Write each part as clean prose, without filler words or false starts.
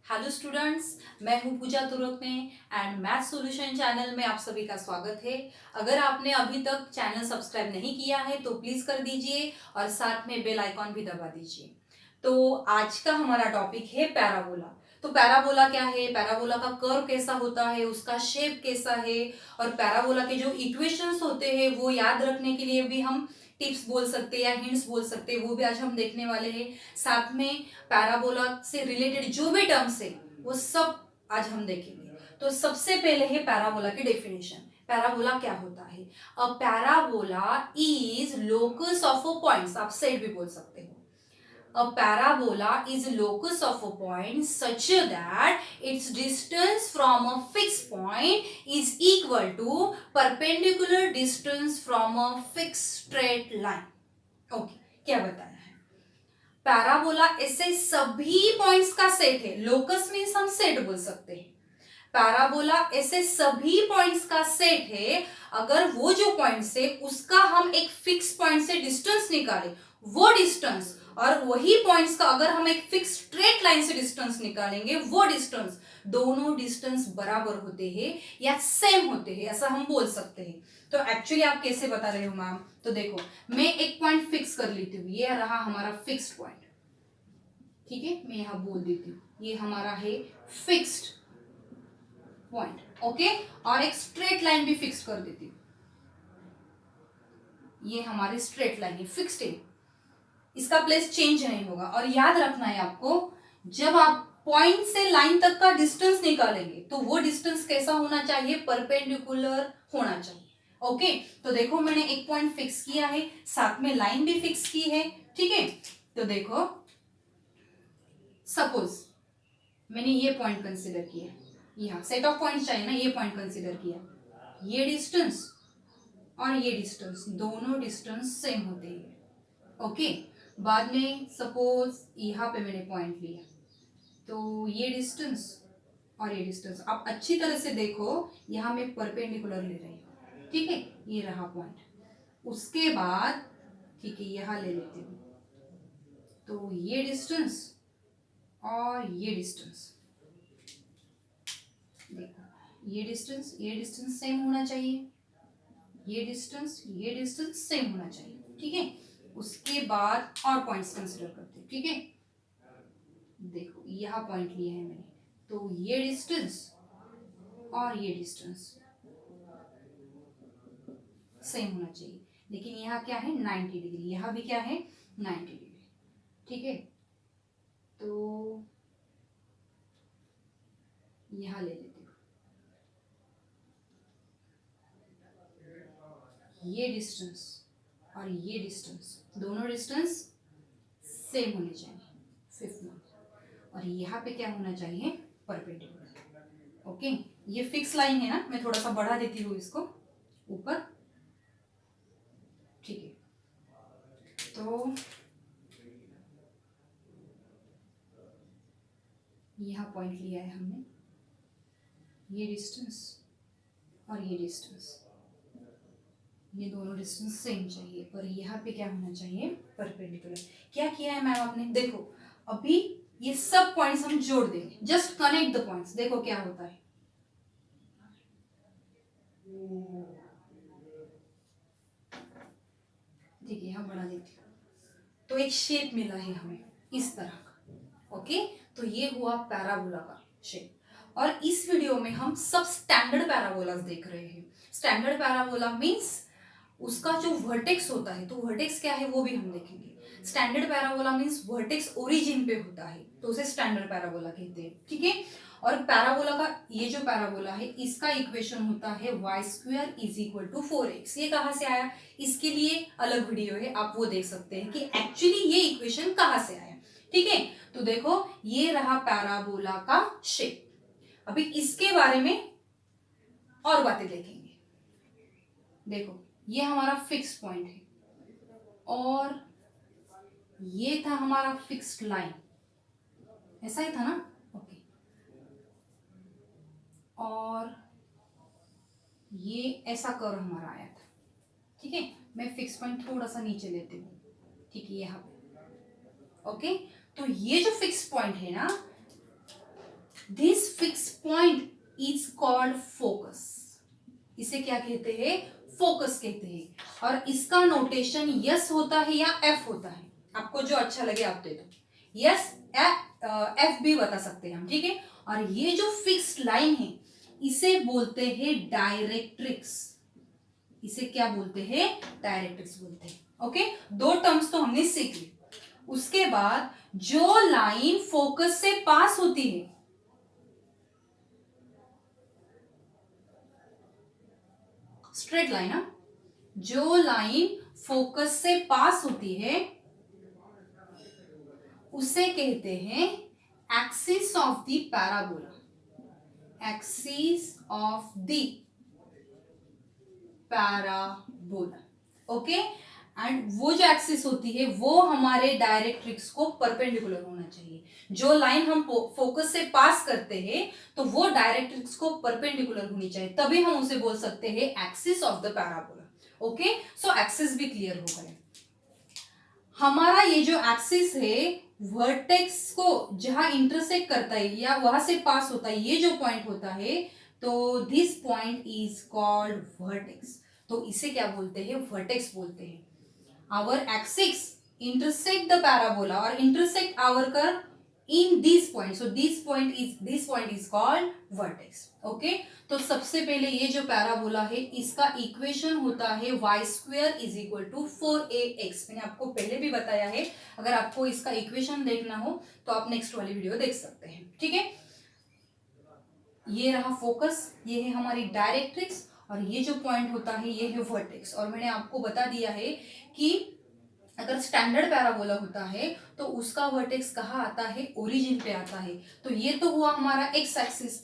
Hello students, मैं हूं पूजा तुरकने and math solution channel में आप सभी का स्वागत है। अगर आपने अभी तक चैनल सब्सक्राइब नहीं किया है तो प्लीज कर दीजिए और साथ में बेल आइकॉन भी दबा दीजिए। तो आज का हमारा टॉपिक है पैराबोला। तो पैराबोला क्या है, पैराबोला का कर्व कैसा होता है, उसका शेप कैसा है और पैराबोला के जो इक्वेशंस होते हैं वो याद रखने के लिए भी हम टिप्स बोल सकते हैं या हिंट्स बोल सकते हैं, वो भी आज हम देखने वाले हैं। साथ में पैराबोला से रिलेटेड जो भी टर्म्स है वो सब आज हम देखेंगे। तो सबसे पहले है पैराबोला की डेफिनेशन। पैराबोला क्या होता है? A parabola is locus of a points, आप सेट भी बोल सकते हो। A parabola is a locus of a point such that its distance from a fixed point is equal to perpendicular distance from a fixed straight line. Okay, क्या बताया है? Parabola ऐसे सभी पॉइंट्स का सेट है। लोकस मीन्स हम set बोल सकते हैं। पैराबोला ऐसे सभी पॉइंट्स का सेट है। अगर वो जो पॉइंट्स है उसका हम एक फिक्स पॉइंट से डिस्टेंस निकालें, वो डिस्टेंस और वही पॉइंट्स का अगर हम एक फिक्स स्ट्रेट लाइन से डिस्टेंस निकालेंगे, वो डिस्टेंस, दोनों डिस्टेंस बराबर होते हैं या सेम होते हैं, ऐसा हम बोल सकते हैं। तो एक्चुअली आप कैसे बता रहे हो मैम? तो देखो, मैं एक पॉइंट फिक्स कर लेती हूँ, ये रहा हमारा फिक्स्ड पॉइंट। ठीक है, मैं यहां बोल देती हूँ ये हमारा है फिक्स्ड पॉइंट। ओके, और एक स्ट्रेट लाइन भी फिक्स कर देती हूँ, ये हमारी स्ट्रेट लाइन है, फिक्स्ड है, इसका प्लेस चेंज नहीं होगा। और याद रखना है आपको, जब आप पॉइंट से लाइन तक का डिस्टेंस निकालेंगे तो वो डिस्टेंस कैसा होना चाहिए? परपेंडिकुलर होना चाहिए। ओके, तो देखो मैंने एक पॉइंट फिक्स किया है, साथ में लाइन भी फिक्स की है। ठीक है, तो देखो सपोज मैंने ये पॉइंट कंसिडर किया, यहाँ सेट ऑफ पॉइंट चाहिए ना, ये पॉइंट कंसिडर किया, ये डिस्टेंस और ये डिस्टेंस, दोनों डिस्टेंस सेम होते हैं। ओके, बाद में सपोज यहाँ पे मैंने पॉइंट लिया, तो ये डिस्टेंस और ये डिस्टेंस, आप अच्छी तरह से देखो, यहाँ मैं परपेंडिकुलर ले रही हूँ। ठीक है, ये रहा पॉइंट। उसके बाद ठीक है, यहाँ ले लेती हूँ, तो ये डिस्टेंस और ये डिस्टेंस, देखो ये डिस्टेंस सेम होना चाहिए, ये डिस्टेंस सेम होना चाहिए। ठीक है, उसके बाद और पॉइंट्स कंसिडर करते हैं। ठीक है, देखो यहाँ पॉइंट लिया है मैंने, तो ये डिस्टेंस और ये डिस्टेंस सेम होना चाहिए, लेकिन यहाँ क्या है 90 डिग्री, यहाँ भी क्या है 90 डिग्री। ठीक है, तो यहाँ ले लेते हो, ये डिस्टेंस और ये डिस्टेंस, दोनों डिस्टेंस सेम होने चाहिए, फिफ्थ नंबर। और यहाँ पे क्या होना चाहिए? परपेंडिकुलर। ओके, ये फिक्स लाइन है ना, मैं थोड़ा सा बढ़ा देती हूँ इसको ऊपर। ठीक है, तो यहाँ पॉइंट लिया है हमने, ये डिस्टेंस और ये डिस्टेंस, ये दोनों डिस्टेंस सेम चाहिए, और यहाँ पे क्या होना चाहिए? परपेंडिकुलर। क्या किया है मैम आपने? देखो अभी ये सब पॉइंट्स हम जोड़ देंगे, जस्ट कनेक्ट द पॉइंट्स, देखो क्या होता है। ठीक है, यहाँ बढ़ा देती हूँ, तो एक शेप मिला है हमें इस तरह का। ओके, तो ये हुआ पैराबोला का शेप। और इस वीडियो में हम सब स्टैंडर्ड पैराबोलास देख रहे हैं। स्टैंडर्ड पैराबोला मीन्स उसका जो वर्टेक्स होता है, तो वर्टेक्स क्या है वो भी हम देखेंगे। Standard parabola means vertex origin पे होता है, तो उसे स्टैंडर्ड पैराबोला कहते हैं। ठीक है, और पैराबोला का ये जो पैराबोला है, इसका इक्वेशन होता है y² = 4x। ये कहाँ से आया, इसके लिए अलग वीडियो है, आप वो देख सकते हैं कि एक्चुअली ये इक्वेशन कहाँ से आया। ठीक है, तो देखो ये रहा पैराबोला का शेप। अभी इसके बारे में और बातें देखेंगे। देखो ये हमारा फिक्स पॉइंट है और ये था हमारा फिक्स्ड लाइन, ऐसा ही था ना? ओके, और ये ऐसा कर्व हमारा आया था। ठीक है, मैं फिक्स पॉइंट थोड़ा सा नीचे लेती हूँ। ठीक है, यहाँ पे। ओके, तो ये जो फिक्स पॉइंट है ना, this fix point is called focus. इसे क्या कहते हैं? फोकस कहते हैं। और इसका नोटेशन यस होता है या एफ होता है, आपको जो अच्छा लगे आप दे दो, यस एफ भी बता सकते हैं हम, ठीक है। और ये जो फिक्स्ड लाइन है इसे बोलते हैं डायरेक्ट्रिक्स। इसे क्या बोलते हैं? डायरेक्ट्रिक्स बोलते हैं। ओके, दो टर्म्स तो हमने सीख ली। उसके बाद जो लाइन फोकस से पास होती है, स्ट्रेट लाइन, ना, जो लाइन फोकस से पास होती है उसे कहते हैं axis of the parabola. Axis of the parabola. Okay, and वो जो एक्सिस होती है वो हमारे डायरेक्ट्रिक्स को परपेंडिकुलर होना चाहिए। जो लाइन हम फोकस से पास करते हैं तो वो डायरेक्ट्रिक्स को परपेंडिकुलर होनी चाहिए, तभी हम उसे बोल सकते हैं axis of the parabola. Okay, so axis भी क्लियर हो गए। हमारा ये जो एक्सिस है वर्टेक्स को जहां इंटरसेक्ट करता है या वहां से पास होता है, ये जो पॉइंट होता है, तो this point is called vertex. तो इसे क्या बोलते हैं? वर्टेक्स बोलते हैं। our axis intersect the parabola or intersect our curve in this point, so this point is called vertex. okay, तो सबसे पहले ये जो पैराबोला है इसका इक्वेशन होता है y square is equal to 4ax। मैंने आपको पहले भी बताया है, अगर आपको इसका इक्वेशन देखना हो तो आप नेक्स्ट वाली वीडियो देख सकते हैं, ठीक है। ये रहा फोकस, ये है हमारी डायरेक्ट्रिक्स, और ये जो पॉइंट होता है ये है वर्टेक्स। और मैंने आपको बता दिया है कि अगर स्टैंडर्ड पैराबोला होता है तो उसका वर्टेक्स कहाँ आता है? ओरिजिन पे आता है। तो ये तो हुआ हमारा एक्स एक्सिस,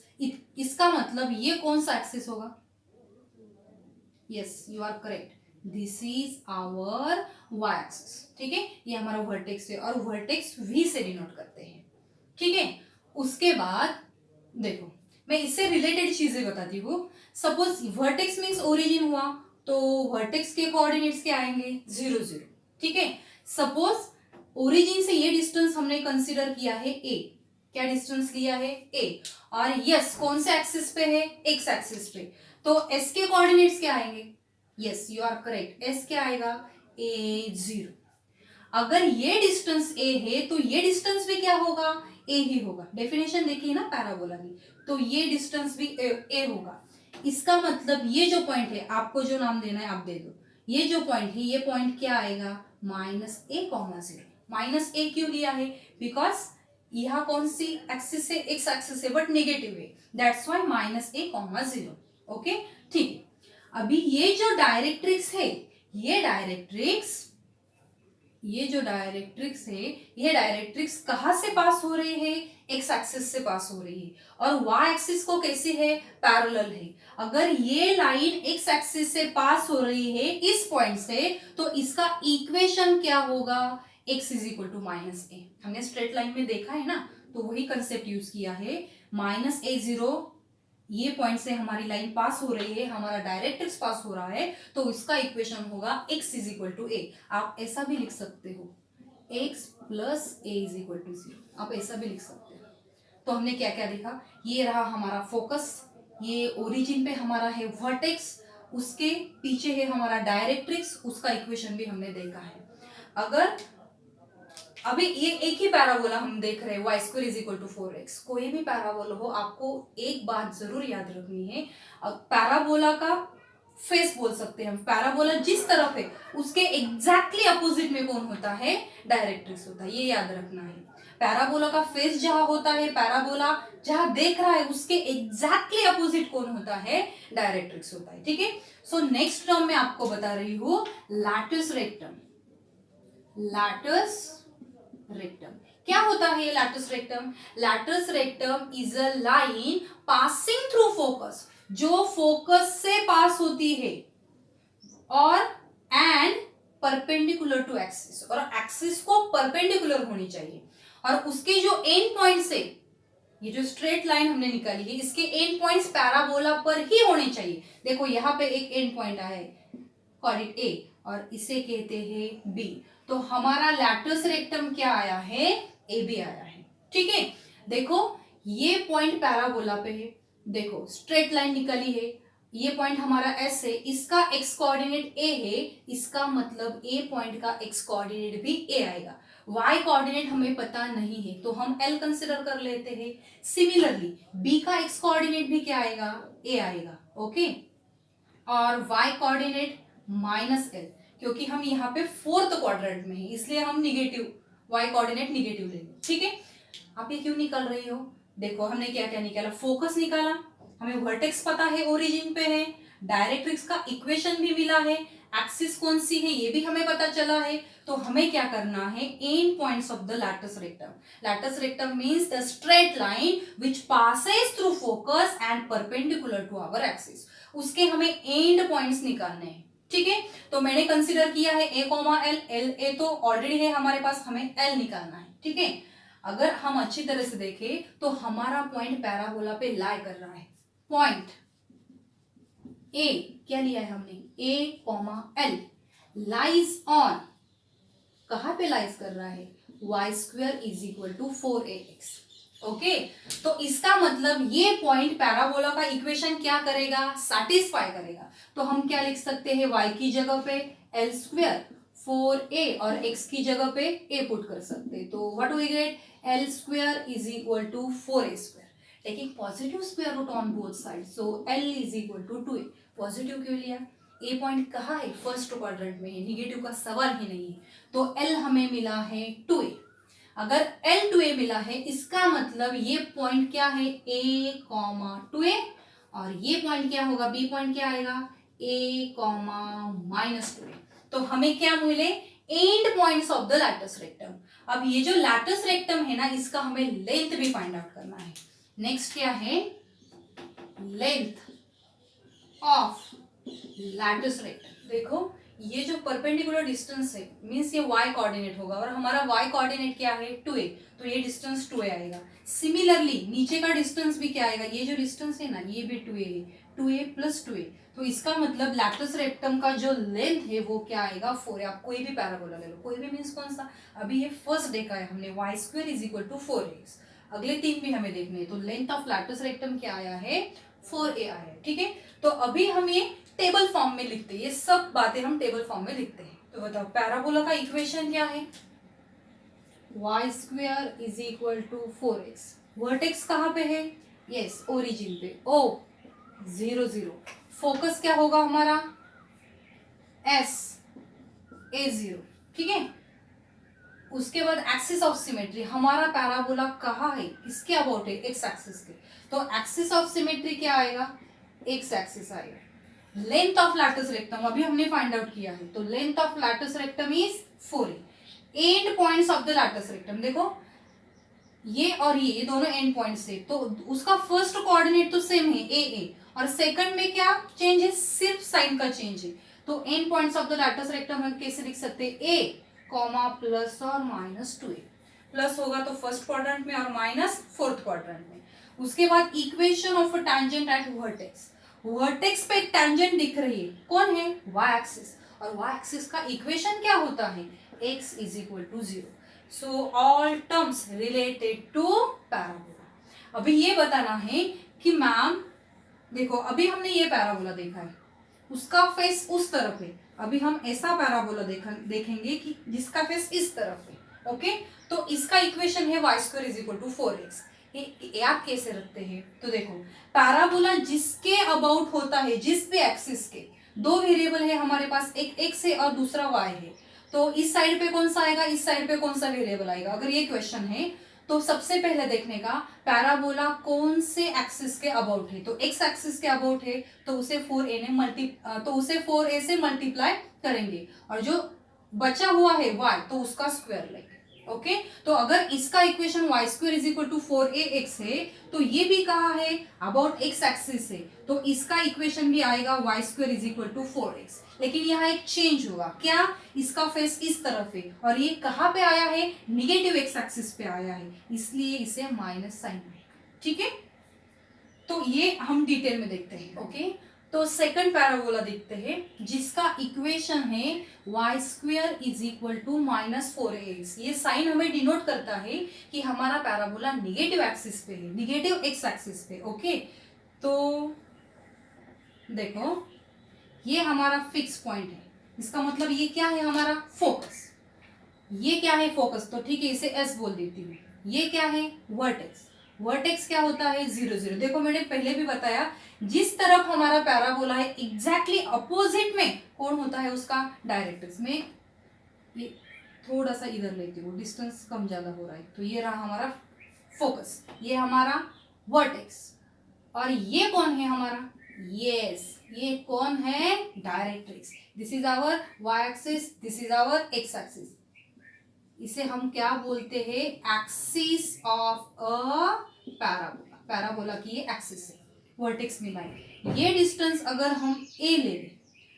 इसका मतलब ये कौन सा एक्सिस होगा? Yes, you are correct, this is our Y axis, ठीक है। ये हमारा वर्टेक्स है और वर्टेक्स वी से डिनोट करते हैं, ठीक है। उसके बाद देखो, मैं इससे रिलेटेड चीजें बताती हूँ। सपोज वर्टेक्स मीन्स ओरिजिन हुआ, तो वर्टेक्स के कोऑर्डिनेट्स क्या आएंगे? 0 0, ठीक है। सपोज ओरिजिन से ये डिस्टेंस हमने कंसीडर किया है a, क्या डिस्टेंस लिया है? a, और यस कौन से एक्सिस पे है? एक्स एक्सिस पे, तो s के कोऑर्डिनेट्स क्या आएंगे? Yes, you are correct, s क्या आएगा? a0। अगर ये डिस्टेंस a है तो ये डिस्टेंस भी क्या होगा? a ही होगा। डेफिनेशन देखिए ना पैराबोला की, तो ये डिस्टेंस भी a होगा। इसका मतलब ये जो पॉइंट है, आपको जो नाम देना है आप दे दो, ये जो पॉइंट है ये पॉइंट क्या आएगा? -a,0। माइनस a क्यों लिया है? बिकॉज यह कौन सी एक्सिस है? एक्स एक्सिस है, बट नेगेटिव है, दैट्स व्हाई -a,0। ओके, ठीक है। अभी ये जो डायरेक्ट्रिक्स है, ये जो डायरेक्ट्रिक्स है, ये डायरेक्ट्रिक्स कहाँ से पास हो रही है? एक्स एक्सिस से पास हो रही है, और वाई एक्सिस को कैसे है? पैरेलल है। अगर ये लाइन एक्स एक्सिस से पास हो रही है इस पॉइंट से, तो इसका इक्वेशन क्या होगा? x is equal to -a। हमने स्ट्रेट लाइन में देखा है ना, तो वही कंसेप्ट यूज किया है। -a0, ये पॉइंट से हमारी लाइन पास हो रही है, हमारा डायरेक्ट्रिक्स पास हो रहा है, तो इसका इक्वेशन होगा x is equal to a। आप ऐसा भी लिख सकते हो, x plus a is equal to 0, आप ऐसा भी लिख सकते हो। तो हमने क्या क्या देखा? ये रहा हमारा फोकस, ये ओरिजिन पे हमारा है वर्टेक्स, उसके पीछे है हमारा डायरेक्ट्रिक्स, उसका इक्वेशन भी हमने देखा है। अगर अभी ये एक ही पैराबोला हम देख रहे हैं, Y square is equal to 4x, कोई भी पैराबोला हो, आपको एक बात जरूर याद रखनी है, पैराबोला का फेस बोल सकते हैं हम। पैराबोला जिस तरफ है उसके एग्जैक्टली अपोजिट में कौन होता है? डायरेक्ट्रिक्स होता है, ये याद रखना है। पैराबोला का फेस जहां होता है, पैराबोला जहां देख रहा है उसके एग्जैक्टली अपोजिट कौन होता है? डायरेक्ट्रिक्स होता है, ठीक है। सो नेक्स्ट टर्म मैं आपको बता रही हूँ लैटिस रेक्टम। लैटिस रेक्टम क्या होता है? Lattice rectum, latus rectum is a line passing through focus, जो फोकस से पास होती है, और एंड परपेंडिकुलर टू एक्सिस, और एक्सिस को परपेंडिकुलर होनी चाहिए, और उसके जो एंड पॉइंट्स है, ये जो स्ट्रेट लाइन हमने निकाली है, इसके एंड पॉइंट्स पैराबोला पर ही होने चाहिए। देखो यहाँ पे एक एंड पॉइंट आया है, कॉल इट ए, और इसे कहते हैं बी। तो हमारा लैटिस रेक्टम क्या आया है? ए बी आया है, ठीक है। देखो ये पॉइंट पैराबोला पे है, देखो स्ट्रेट लाइन निकली है, ये पॉइंट हमारा एस है, इसका एक्स कोऑर्डिनेट ए है, इसका मतलब ए पॉइंट का एक्स कोऑर्डिनेट भी ए आएगा। वाई कोऑर्डिनेट हमें पता नहीं है तो हम एल कंसिडर कर लेते हैं। सिमिलरली बी का एक्स कोऑर्डिनेट भी क्या आएगा, ए आएगा, ओके। और वाई कोऑर्डिनेट माइनस एल, क्योंकि हम यहाँ पे फोर्थ क्वाड्रेंट में है इसलिए हम निगेटिव वाई कोऑर्डिनेट निगेटिव लेंगे, ठीक है। आप ये क्यों निकाल रही हो, देखो हमने क्या क्या निकाला, फोकस निकाला, हमें वर्टेक्स पता है ओरिजिन पे है, डायरेक्ट्रिक्स का इक्वेशन भी मिला है, एक्सिस कौन सी है ये भी हमें पता चला है। तो हमें क्या करना है, end points of the latus rectum. Latus rectum means the straight line which passes through focus and perpendicular to our axis. उसके हमें एंड पॉइंट्स निकालने हैं, ठीक है। तो मैंने कंसीडर किया है ए कॉमा एल, एल ए तो ऑलरेडी है हमारे पास, हमें एल निकालना है, ठीक है। अगर हम अच्छी तरह से देखें तो हमारा पॉइंट पैराबोला पे लाई कर रहा है। पॉइंट ए क्या लिया है हमने, A comma L lies on, कहां पे लाइज कर रहा है, Y square is equal to 4ax, okay. तो इसका मतलब ये पॉइंट पैराबोला का इक्वेशन क्या करेगा, सैटिस्फाई करेगा। तो हम क्या लिख सकते हैं, y की जगह पे एल स्क्वेयर 4a और x की जगह पे a पुट कर सकते हैं। तो what we get, L square is equal to 4a square, taking positive square root on both side, so l is equal to 2a। Positive क्यों लिया, ए पॉइंट कहाँ है, फर्स्ट क्वाड्रेंट में है, निगेटिव का सवाल ही नहीं है। तो l हमें मिला है 2a। अगर l 2a मिला है इसका मतलब ये पॉइंट क्या है, a कॉमा 2a, और ये पॉइंट क्या होगा, b पॉइंट क्या आएगा, a कॉमा माइनस 2a। तो हमें क्या मिले, and points of the latus rectum. अब ये जो लैटिस रेक्टम है ना, इसका हमें लेंथ भी फाइंड आउट करना है। नेक्स्ट क्या है, लेंथ ऑफ लैटिस रेक्टम। देखो ये जो परपेंडिकुलर डिस्टेंस है मींस ये y कोऑर्डिनेट होगा और हमारा y कोऑर्डिनेट क्या है 2a, तो ये डिस्टेंस 2a आएगा। सिमिलरली नीचे का डिस्टेंस भी क्या आएगा, ये जो डिस्टेंस है ना ये भी 2a है, 2a प्लस 2a। तो इसका मतलब लैटिस रेक्टम का जो लेंथ है वो क्या आएगा 4 है। आप कोई भी पैराबोला ले लो, कोई भी मींस कौन सा, अभी ये फर्स्ट देखा है हमने y square is equal to 4x, अगले 3 भी हमें देखने हैं। तो लेंथ ऑफ लैटिस रेक्टम क्या आया है, 4a आया है, ठीक है। तो अभी हम ये टेबल फॉर्म में लिखते हैं, ये सब बातें हम टेबल फॉर्म में लिखते हैं। तो बताओ पैराबोला का इक्वेशन क्या है, y square is equal to 4x, vertex कहाँ पे है, यस ओरिजिन पे, o 0 0, फोकस क्या होगा हमारा s a0, ठीक है। उसके बाद एक्सिस ऑफ सिमेट्री, हमारा पैराबोला कहाँ है, किसके अबाउट है, एक्स एक्सिस के, तो एक्सिस ऑफ सिमेट्री क्या आएगा, एक्स एक्सिस आएगा। लेंथ ऑफ लैटिस रेक्टम अभी हमने फाइंड आउट किया है, तो length of latus rectum is 4a। And points of the latus rectum, देखो ये और ये दोनों एंड पॉइंट्स है, तो उसका फर्स्ट कोऑर्डिनेट तो सेम है a, और सेकंड में क्या चेंज है, सिर्फ साइन का चेंज है। तो and points of the latus rectum हम कैसे लिख सकते हैं, a कॉमा प्लस और माइनस 2a, प्लस होगा तो फर्स्ट क्वाड्रेंट में और माइनस फोर्थ क्वाड्रेंट में। उसके बाद equation of a tangent at vertex, vertex पे एक टैंजेंट दिख रही है, कौन है, y एक्सिस, और y एक्सिस का इक्वेशन क्या होता है, x is equal to 0। So all terms related to parabola. अभी ये बताना है कि मैम देखो अभी हमने ये पैराबोला देखा है, उसका फेस उस तरफ है, अभी हम ऐसा पैराबोला देखेंगे कि जिसका फेस इस तरफ है, ओके। तो इसका इक्वेशन है y square is equal to 4x। याद कैसे रखते हैं, तो देखो पैराबोला जिसके अबाउट होता है, जिस भी एक्सिस के, दो वेरिएबल है हमारे पास, एक x है और दूसरा y है, तो इस साइड पे कौन सा आएगा, इस साइड पे कौन सा वेरिएबल आएगा। अगर ये क्वेश्चन है तो सबसे पहले देखने का पैराबोला कौन से एक्सिस के अबाउट है, तो x एक्सिस के अबाउट है तो उसे 4a से मल्टीप्लाई करेंगे, और जो बचा हुआ है y तो उसका स्क्वायर लेंगे, ओके। तो अगर इसका equation y square is equal to 4ax है तो ये भी कहा है अबाउट x एक्सिस है, तो इसका इक्वेशन भी आएगा y square is equal to 4x। लेकिन यहाँ एक चेंज होगा, क्या, इसका फेस इस तरफ है और ये कहाँ पे आया है, निगेटिव x एक्सिस पे आया है, इसलिए इसे माइनस साइन आएगा, ठीक है। तो ये हम डिटेल में देखते हैं, ओके। तो सेकंड पैराबोला देखते हैं जिसका इक्वेशन है Y square is equal to -4ax। ये साइन हमें डिनोट करता है कि हमारा पैराबोला निगेटिव एक्सिस पे है, निगेटिव एक्स एक्सिस पे। ओके, तो देखो ये हमारा फिक्स पॉइंट है, इसका मतलब ये क्या है हमारा फोकस। ये क्या है फोकस, तो ठीक है इसे एस बोल देती हूँ। ये क्या है वर्टेक्स, वर्टेक्स क्या होता है 0 0। देखो मैंने पहले भी बताया जिस तरफ हमारा पैराबोला है एग्जैक्टली अपोजिट में कौन होता है उसका डायरेक्ट्रिक्स। में ये थोड़ा सा इधर लेती हूँ, डिस्टेंस कम ज्यादा हो रहा है। तो ये रहा हमारा फोकस, ये हमारा वर्टेक्स, और ये कौन है हमारा, यस ये कौन है directrix. This is our Y axis, this is our X axis. इसे हम क्या बोलते हैं, axis of a parabola. Parabola की ये एक्सिस है, वर्टेक्स मिलाए। ये डिस्टेंस अगर हम ए ले लें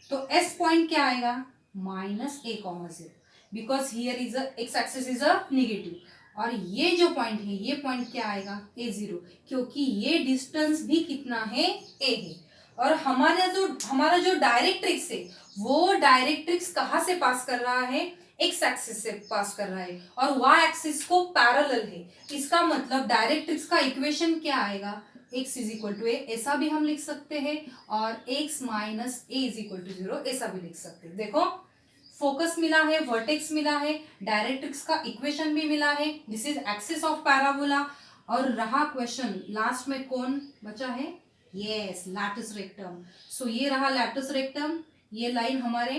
तो एस पॉइंट क्या आएगा -a,0 because here is a x axis is a negative. और ये जो पॉइंट है ये पॉइंट क्या आएगा a0, क्योंकि ये डिस्टेंस भी कितना है a है। और हमारा जो डायरेक्ट्रिक्स है वो डायरेक्ट्रिक्स कहाँ से पास कर रहा है, एक्स एक्सिस से पास कर रहा है और वाई एक्सिस को पैरेलल है। इसका मतलब डायरेक्ट्रिक्स का इक्वेशन क्या आएगा, x is equal to A, ऐसा भी हम लिख सकते हैं, और x minus A is equal to 0 ऐसा भी लिख सकते हैं। देखो फोकस मिला है, वर्टेक्स मिला है, डायरेक्ट्रिक्स का इक्वेशन भी मिला है, this is axis of parabola. और रहा क्वेश्चन लास्ट में कौन बचा है, यस लैटिस रेक्टम। सो ये रहा लैटिस रेक्टम, ये लाइन हमारे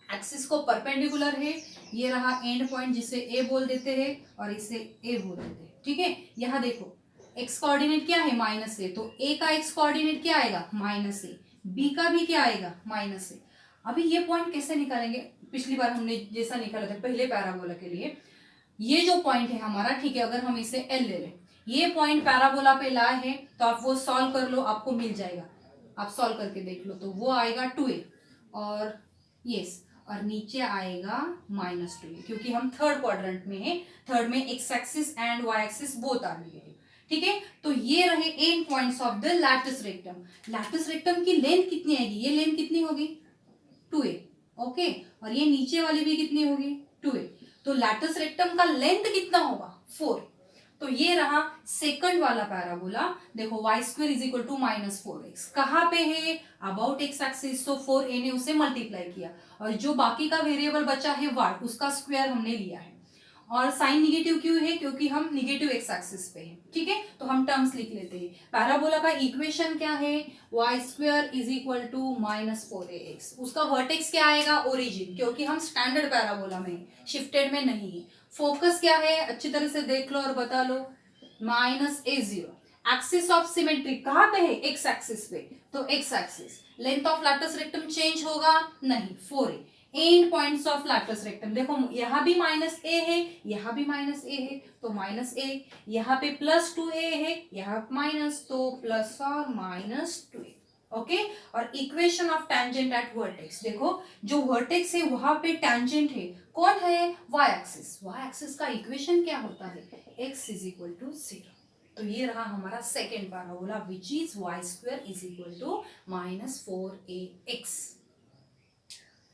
एक्सिस को परपेंडिकुलर है, ये रहा एंड पॉइंट जिसे ए बोल देते हैं और इसे ए बोल देते हैं। ठीक है, यहाँ देखो एक्स कोऑर्डिनेट क्या है -a, तो ए का एक्स कोऑर्डिनेट क्या आएगा -a, बी का भी क्या आएगा -a। अभी ये पॉइंट कैसे निकालेंगे, पिछली बार हमने जैसा निकाला था पहले पैराबोला के लिए। ये जो पॉइंट है हमारा, ठीक है, अगर हम इसे एल ले लें, ये पॉइंट पैराबोला पे लाए हैं तो आप वो सॉल्व कर लो, आपको मिल जाएगा। आप सॉल्व करके देख लो, तो वो आएगा 2a और यस, और नीचे आएगा -2a, क्योंकि हम थर्ड क्वाड्रेंट में है, थर्ड में X axis and Y axis both are negative. ठीक है, तो ये रहे end points of the latus rectum. Latus rectum की लेंथ कितनी आएगी, ये लेंथ कितनी होगी 2a। ओके, और ये नीचे वाली भी कितनी होगी 2a। तो लैटिस रेक्टम का लेंथ कितना होगा 4। तो ये रहा सेकंड वाला पैराबोला। देखो Y square is equal to -4x कहाँ पे है, अबाउट एक्स एक्सिस, तो 4a ने उसे मल्टीप्लाई किया, और जो बाकी का वेरिएबल बचा है y, उसका स्क्वायर हमने लिया है। और साइन निगेटिव क्यों है, क्योंकि हम निगेटिव एक्स एक्सिस पे हैं। ठीक है, तो हम टर्म्स लिख लेते हैं। पैराबोला का इक्वेशन क्या है, Y square is equal to -4ax। उसका वर्टेक्स क्या आएगा, ओरिजिन, क्योंकि हम स्टैंडर्ड पैराबोला में, शिफ्टेड में नहीं है। फोकस क्या है, अच्छी तरह से देख लो और बता लो, -a0। एक्सिस ऑफ सिमेट्री कहाँ पे है, एक्स एक्सिस पे, तो x axis. Length of latus rectum change होगा नहीं, 4a। And points of latus rectum, देखो यहाँ भी -a है, यहाँ भी -a है, तो -a, यहाँ पे +2a है, यहाँ माइनस, तो प्लस और -2a। ओके, और equation of tangent at vertex, देखो जो वर्टेक्स है वहां पे टेंजेंट है, कौन है, वाई एक्सिस। वाई एक्सिस का इक्वेशन क्या होता है, x इज इक्वल टू 0। तो ये रहा हमारा second parabola which is Y square is equal to -4ax।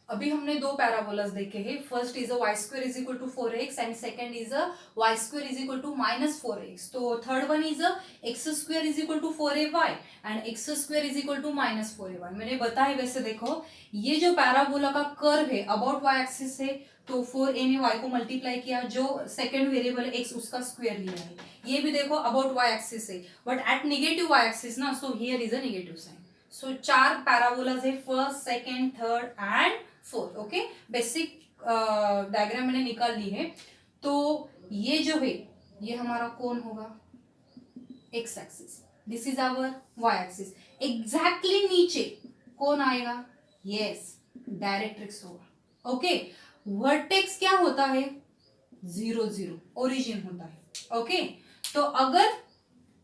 अभी हमने दो पैराबोलास देखे हैं, first is a Y square is equal to 4x and second is a Y square is equal to -4x। तो third one is a X square is equal to 4ay and X square is equal to -4ay। मैंने बताया वैसे, देखो ये जो parabola का curve है about Y axis है, तो 4a ने y को मल्टीप्लाई किया, जो सेकंड वेरिएबल x उसका स्क्वायर लिया है। ये भी देखो अबाउट y एक्सिस है, but at negative y axis ना, so here is a negative sign. So चार पैराबोलास है, first, second, third and fourth. Okay, basic diagram मैंने निकाल ली है। तो ये जो है ये हमारा कौन होगा, X axis, this is our Y axis. Exactly नीचे कौन आएगा, यस डायरेक्ट्रिक्स होगा। ओके, वर्टेक्स क्या होता है 0 0, ओरिजिन होता है। ओके, तो अगर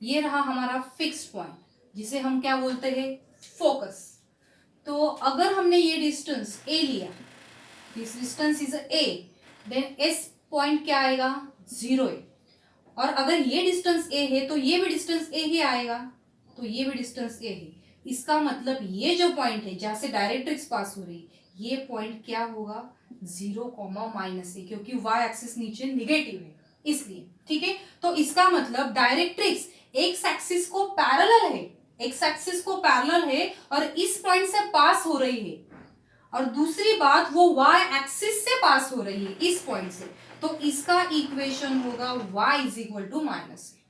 ये रहा हमारा फिक्स्ड पॉइंट जिसे हम क्या बोलते हैं, फोकस, तो अगर हमने ये डिस्टेंस a लिया, this distance is a, then s point क्या आएगा 0 है। और अगर ये डिस्टेंस a है तो ये भी डिस्टेंस a ही आएगा, तो ये भी डिस्टेंस a है। इसका मतलब ये जो पॉइंट है जहां से डायरेक्ट्रिक्स पास हो रही है, ये पॉइंट क्या होगा, 0, -a, क्योंकि वाई एक्सिस नीचे निगेटिव है इसलिए। ठीक है, तो इसका मतलब डायरेक्ट्रिक्स एक्स एक्सिस को पैरेलल है, एक्स एक्सिस को पैरेलल है और इस पॉइंट से पास हो रही है। और दूसरी बात, वो y एक्सिस से पास हो रही है इस पॉइंट से, तो इसका इक्वेशन होगा y is equal to minus A.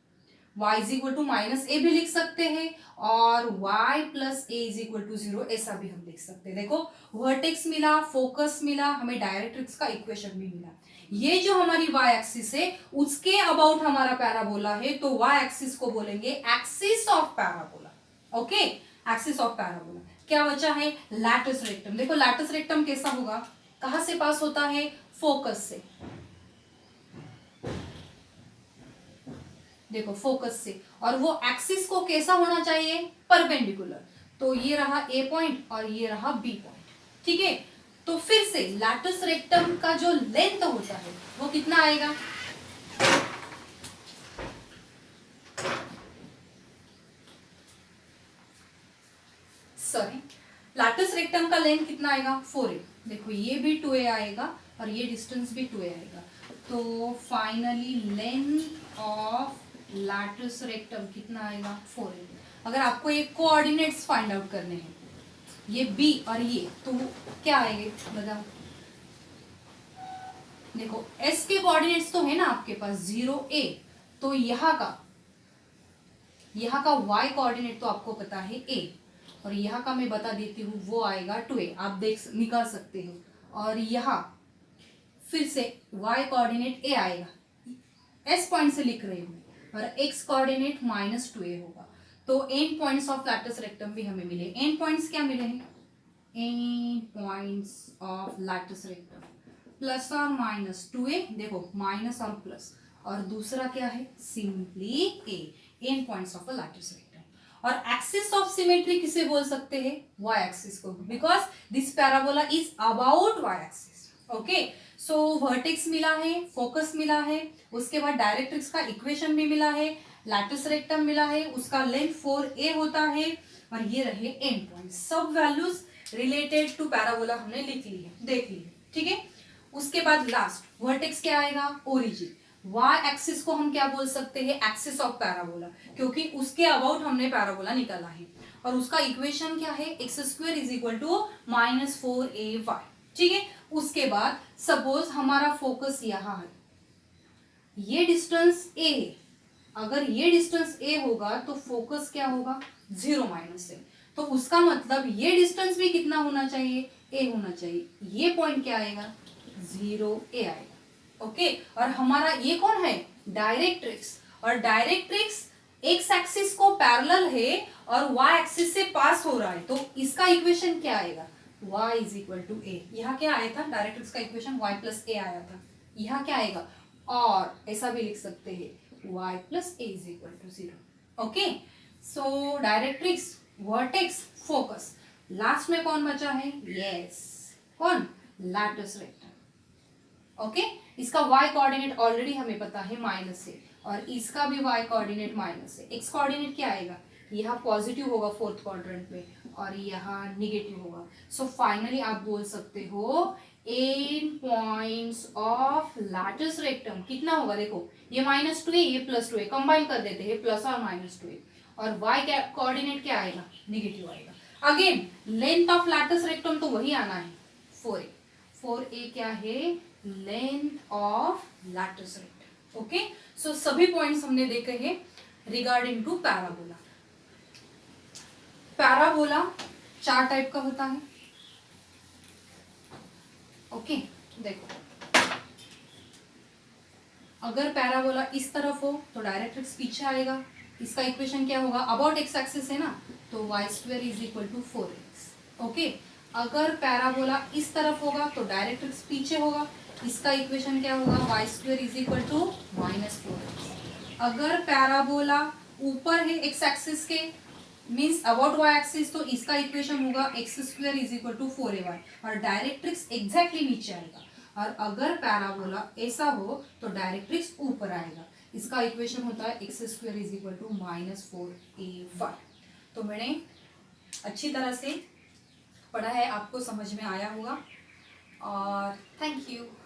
y is equal to minus A भी लिख सकते हैं और y plus A is equal to 0 ऐसा भी हम लिख सकते हैं। देखो, वर्टेक्स मिला, फोकस मिला, हमें डायरेक्ट्रिक्स का इक्वेशन भी मिला। ये जो हमारी y एक्सिस है उसके अबाउट हमारा पैराबोला है, तो y एक्सिस को बोलेंगे axis of parabola. Okay, axis of parabola. क्या बचा है, लैटिस रेक्टम। देखो लैटिस रेक्टम कैसा होगा, कहां से पास होता है, फोकस से। देखो फोकस से, और वो एक्सिस को कैसा होना चाहिए, परपेंडिकुलर। तो ये रहा ए पॉइंट और ये रहा बी पॉइंट। ठीक है, तो फिर से लैटिस रेक्टम का जो लेंथ होता है वो कितना आएगा, सॉरी, लैटिस रेक्टम का लेंथ कितना आएगा, 4a। देखो ये भी 2a आएगा और ये डिस्टेंस भी 2a आएगा, तो finally length of latus rectum कितना आएगा, 4a। अगर आपको ये कोऑर्डिनेट्स फाइंड आउट करने हैं, ये b और ये, तो क्या आएंगे बताओ। देखो s के कोऑर्डिनेट्स तो है ना आपके पास 0a, तो यहाँ का y कोऑर्डिनेट तो आपको पता है a, और यहाँ का मैं बता देती हूँ वो आएगा 2a, आप निकाल सकते हो। और यहाँ फिर से y कोऑर्डिनेट a आएगा, s पॉइंट से लिख रही हूँ, और x कोऑर्डिनेट -2a होगा। तो and points of latus rectum भी हमें मिले। एंड पॉइंट्स क्या मिले हैं, and points of latus rectum plus और -2a, देखो माइनस और प्लस, और दूसरा क्या है, simply a, and points of a lattice rectum. और एक्सिस ऑफ सिमेट्री किसे बोल सकते हैं, y एक्सिस को, because this parabola is about y axis. Okay, so vertex मिला है, फोकस मिला है, उसके बाद डायरेक्ट्रिक्स का इक्वेशन भी मिला है, लैटिस रेक्टम मिला है, उसका लेंथ 4a होता है, और ये रहे एंड पॉइंट। सब वैल्यूज रिलेटेड टू पैराबोला हमने लिख ली है, देख ली है। ठीक है, उसके बाद लास्ट वर्टेक्स क्या आएगा, ओरिजिन। y एक्सिस को हम क्या बोल सकते हैं, एक्सिस ऑफ पैराबोला, क्योंकि उसके अबाउट हमने पैराबोला निकाला है, और उसका इक्वेशन क्या है, x² is equal to -4ay। ठीक है, उसके बाद सपोज हमारा फोकस यहाँ है, ये डिस्टेंस a है, अगर ये डिस्टेंस a होगा तो फोकस क्या होगा, 0 -a, तो उसका मतलब ये डिस्टेंस भी कितना होना चाहिए, a होना चाहिए। ये पॉइंट क्या आएगा, 0a आएगा। ओके, और हमारा ये कौन है, डायरेक्ट्रिक्स, और डायरेक्ट्रिक्स एक्स एक्सिस को पैरेलल है और वाई एक्सिस से पास हो रहा है, तो इसका इक्वेशन क्या आएगा, y इज इक्वल टू ए। यहाँ क्या आया था, डायरेक्ट्रिक्स का इक्वेशन y प्लस ए आया था, यहाँ क्या आएगा, और ऐसा भी लिख सकते हैं y plus A is equal to 0। Okay, so directrix, vertex, focus, last में कौन बचा है, यस, कौन, लैटिस रेक्टम। ओके, इसका y कोऑर्डिनेट ऑलरेडी हमें पता है माइनस है, और इसका भी y कोऑर्डिनेट माइनस है। x कोऑर्डिनेट क्या आएगा, यहाँ पॉजिटिव होगा फोर्थ क्वाड्रेंट में, और यहाँ निगेटिव होगा। सो फाइनली आप बोल सकते हो and points of latus rectum कितना होगा, देखो ये -2a, ये +2a, कंबाइन कर देते हैं, प्लस और -2a, और y कोऑर्डिनेट क्या आएगा, निगेटिव आएगा। Again length of latus rectum तो वही आना है, 4a। 4a क्या है, length of latus rectum. Okay, so सभी पॉइंट्स हमने देखे हैं regarding to parabola. Parabola 4 type का होता है। ओके, देखो अगर पैराबोला इस तरफ हो तो डायरेक्ट्रिक्स पीछे आएगा, इसका इक्वेशन क्या होगा, अबाउट एक्स एक्सिस है ना, तो y² is equal to 4x। Okay, अगर पैराबोला इस तरफ होगा तो डायरेक्ट्रिक्स पीछे होगा, इसका इक्वेशन क्या होगा, y² is equal to -4x। अगर पैराबोला ऊपर है एक्स एक्सिस के, मीन्स अबाउट y एक्सिस, तो इसका इक्वेशन होगा x² is equal to 4ay, और डायरेक्ट्रिक्स एग्जैक्टली नीचे आएगा। और अगर पैराबोला ऐसा हो तो डायरेक्ट्रिक्स ऊपर आएगा, इसका इक्वेशन होता है x² is equal to -4ay। तो मैंने अच्छी तरह से पढ़ा है, आपको समझ में आया होगा। और थैंक यू।